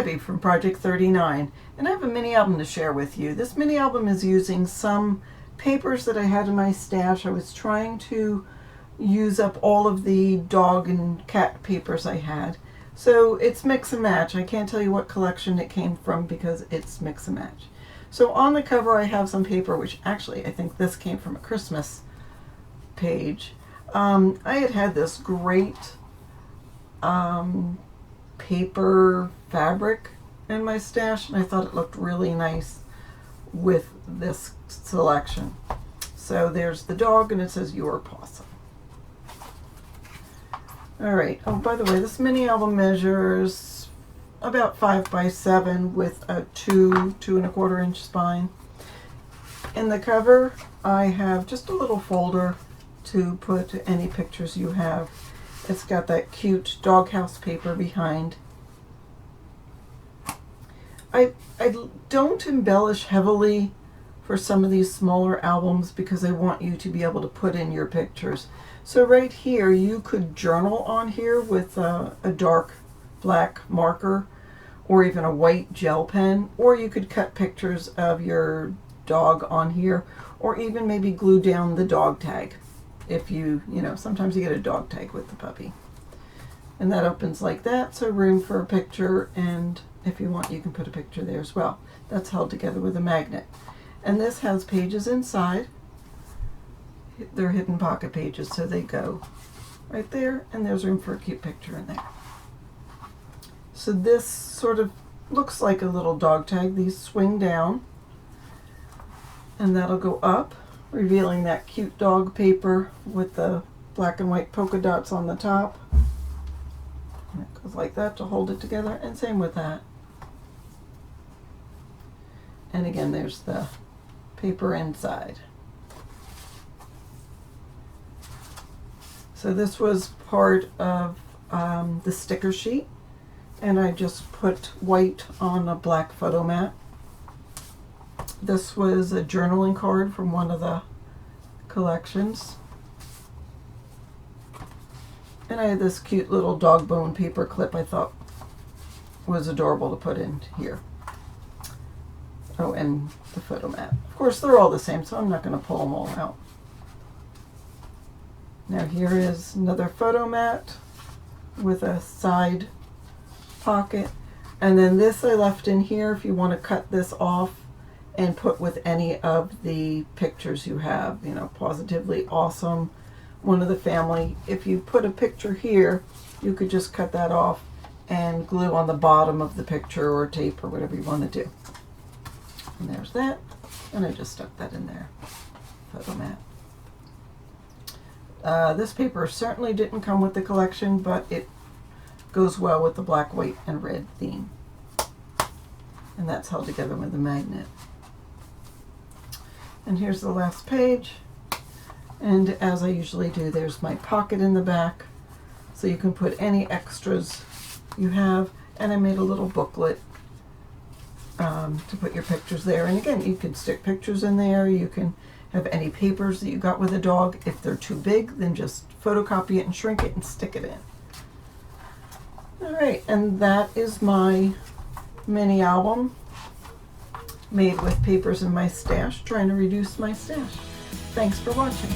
Debbie from Project 39, and I have a mini album to share with you. This mini album is using some papers that I had in my stash. I was trying to use up all of the dog and cat papers I had. So it's mix and match. I can't tell you what collection it came from because it's mix and match. So on the cover I have some paper, which actually I think this came from a Christmas page. I had this great paper fabric in my stash, and I thought it looked really nice with this selection. So there's the dog, and it says "Your Paw-some." All right. Oh, by the way, this mini album measures about 5 by 7 with a 2.25 inch spine. In the cover, I have just a little folder to put any pictures you have. It's got that cute doghouse paper behind. I don't embellish heavily for some of these smaller albums because I want you to be able to put in your pictures. So right here, you could journal on here with a dark black marker or even a white gel pen, or you could cut pictures of your dog on here, or even maybe glue down the dog tag. If you know, sometimes you get a dog tag with the puppy. And that opens like that, so room for a picture, and if you want, you can put a picture there as well. That's held together with a magnet. And this has pages inside. They're hidden pocket pages, so they go right there, and there's room for a cute picture in there. So this sort of looks like a little dog tag. These swing down, and that'll go up, revealing that cute dog paper with the black and white polka dots on the top. And it goes like that to hold it together, and same with that. And again, there's the paper inside. So this was part of the sticker sheet, and I just put white on a black photo mat. This was a journaling card from one of the collections. And I had this cute little dog bone paper clip I thought was adorable to put in here. Oh, and the photo mat. Of course, they're all the same, so I'm not going to pull them all out. Now here is another photo mat with a side pocket. And then this I left in here if you want to cut this off and put with any of the pictures you have. You know, Positively Awesome, one of the family. If you put a picture here, you could just cut that off and glue on the bottom of the picture or tape or whatever you want to do. And there's that. And I just stuck that in there. Photo mat. This paper certainly didn't come with the collection, but it goes well with the black, white, and red theme. And that's held together with a magnet. And here's the last page. And as I usually do, there's my pocket in the back, so you can put any extras you have. And I made a little booklet to put your pictures there. And again, you can stick pictures in there. You can have any papers that you got with a dog. If they're too big, then just photocopy it and shrink it and stick it in. All right, and that is my mini album made with papers in my stash, trying to reduce my stash. Thanks for watching.